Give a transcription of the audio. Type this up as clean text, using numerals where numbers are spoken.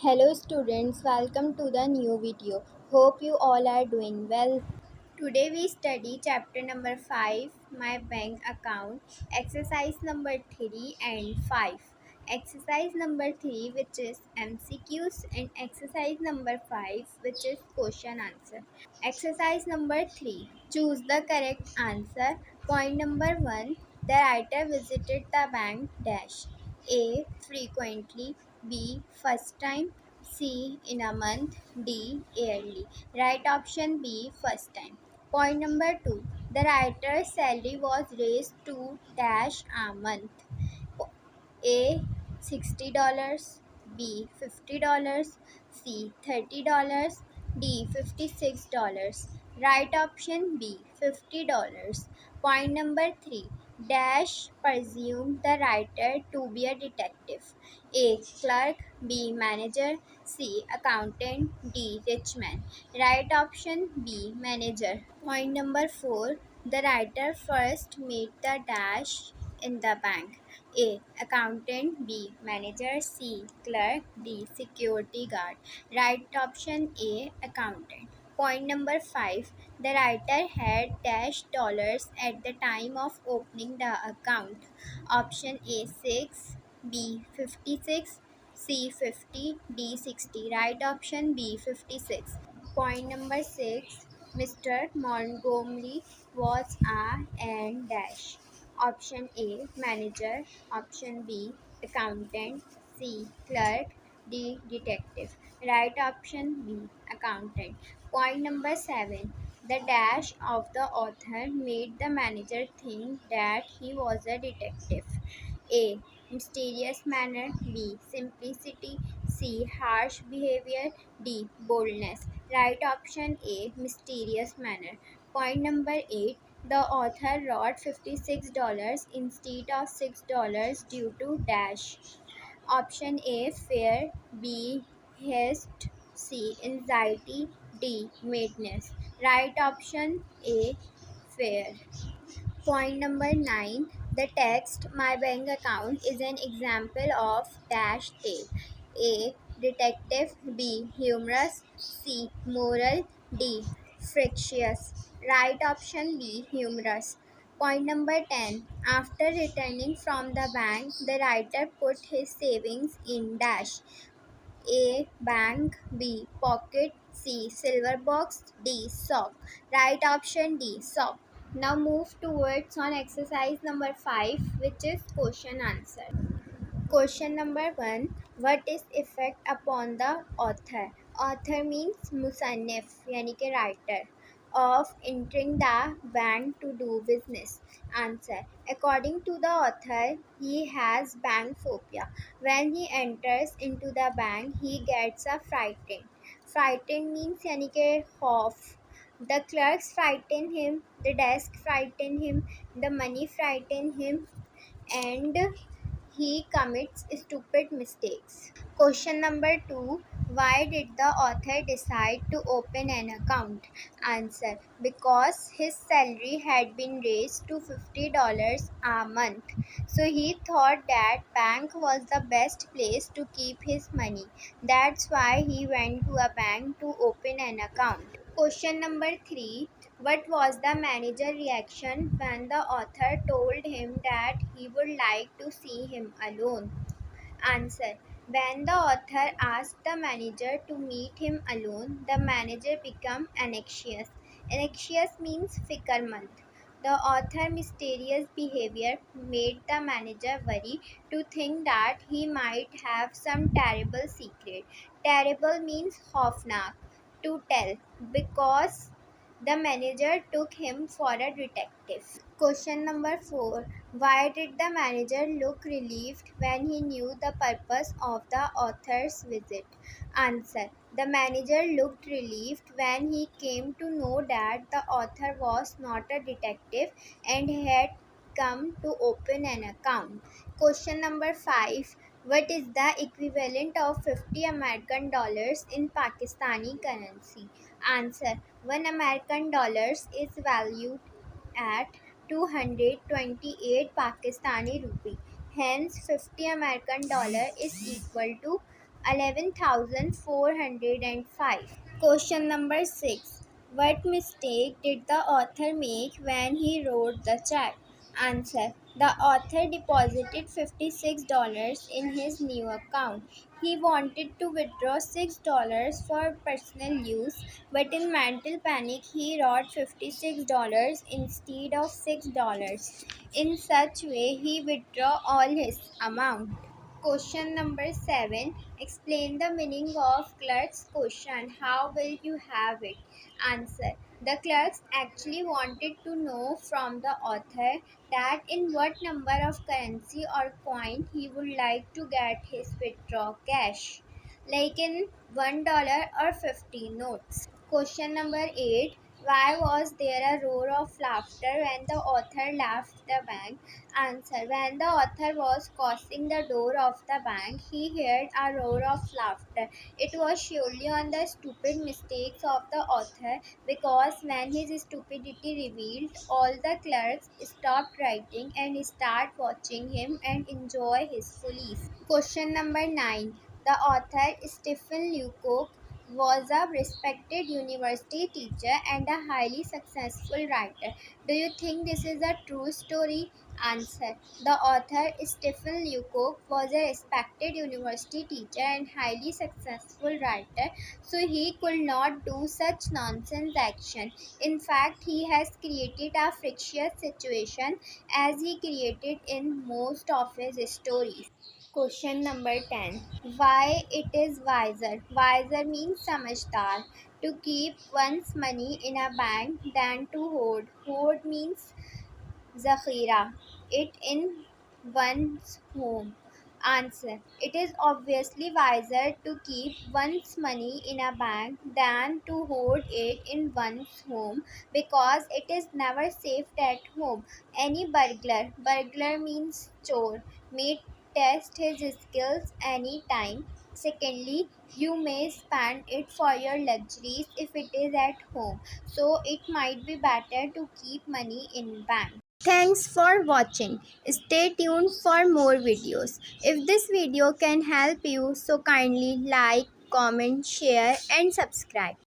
Hello students, welcome to the new video. Hope you all are doing well. Today we study chapter number 5, my bank account, exercise number 3 and 5. Exercise number 3, which is MCQs, and exercise number 5, which is question answer. Exercise number 3, choose the correct answer. Point number 1, the writer visited the bank dash. A. Frequently. B. First time. C. In a month. D. Yearly. Right option B. First time. Point number 2. The writer's salary was raised to dash a month. A. $60. B. $50. C. $30. D. $56. Right option B. $50. Point number 3. Dash presume the writer to be a detective. A. Clerk. B. Manager. C. Accountant. D. Rich man. Right option B. Manager. Point number 4. The writer first made the dash in the bank. A. Accountant. B. Manager. C. Clerk. D. Security guard. Right option A. Accountant. Point number 5. The writer had dash dollars at the time of opening the account. Option A 6, B 56, C 50, D 60. Right option B 56. Point number 6. Mr. Montgomery was a and dash. Option A manager, option B accountant, C clerk, D detective. Right option B accountant. Point number 7. The dash of the author made the manager think that he was a detective. A. Mysterious manner. B. Simplicity. C. Harsh behavior. D. Boldness. Right option A. Mysterious manner. Point number 8. The author wrote $56 instead of $6 due to dash. Option A fear, B haste, C anxiety, D madness. Right option A fear. Point number 9. The text my bank account is an example of dash tale. A. Detective. B. Humorous. C. Moral. D. Frictious. Right option B. Humorous. Point number 10. After returning from the bank, the writer put his savings in dash. A. Bank. B. Pocket. C. Silver box. D. Sock. Right option D. Sock. Now move towards on exercise number 5, which is question answer. Question number 1. What is effect upon the author? Author means musannif यानी कि writer of entering the bank to do business. Answer. According to the author, he has bank phobia. When he enters into the bank, he gets a frightened. Frightened means यानी कि खौफ. The clerks frighten him, the desk frighten him, the money frighten him, and he commits stupid mistakes. Question number 2. Why did the author decide to open an account? Answer. Because his salary had been raised to $50 a month. So he thought that bank was the best place to keep his money. That's why he went to a bank to open an account. Question number 3. What was the manager's reaction when the author told him that he would like to see him alone? Answer. When the author asked the manager to meet him alone, the manager became anxious. Anxious means fikirmand. The author's mysterious behavior made the manager worry to think that he might have some terrible secret. Terrible means khofnak to tell because the manager took him for a detective. Question number 4. Why did the manager look relieved when he knew the purpose of the author's visit? Answer. The manager looked relieved when he came to know that the author was not a detective and had come to open an account. Question number 5. What is the equivalent of 50 American dollars in Pakistani currency? Answer. 1 American dollars is valued at 228 Pakistani rupee. Hence, 50 American dollar is equal to 11,405. Question number 6. What mistake did the author make when he wrote the check? Answer. The author deposited $56 in his new account. He wanted to withdraw $6 for personal use, but in mental panic he wrote $56 instead of $6. In such way, he withdrew all his amount. Question number 7. Explain the meaning of clerk's question. How will you have it? Answer. The clerks actually wanted to know from the author that in what number of currency or coin he would like to get his withdraw cash, like in $1 or 50 notes. Question number 8. Why was there a roar of laughter when the author left the bank? Answer. When the author was crossing the door of the bank, he heard a roar of laughter. It was surely on the stupid mistakes of the author, because when his stupidity revealed, all the clerks stopped writing and start watching him and enjoy his follies. Question number 9. The author Stephen Leacock was a respected university teacher and a highly successful writer. Do you think this is a true story? Answer. The author Stephen Leacock was a respected university teacher and highly successful writer, so he could not do such nonsense action. In fact, he has created a frictious situation, as he created in most of his stories. Question number 10. Why it is wiser? Wiser means samajhdar. To keep one's money in a bank than to hoard. Hoard means zakhira. It in one's home. Answer. It is obviously wiser to keep one's money in a bank than to hoard it in one's home, because it is never safe at home. Any burglar means chore, may test his skills anytime. Secondly, you may spend it for your luxuries if it is at home, so it might be better to keep money in bank. Thanks for watching. Stay tuned for more videos. If this video can help you, so kindly like, comment, share and subscribe.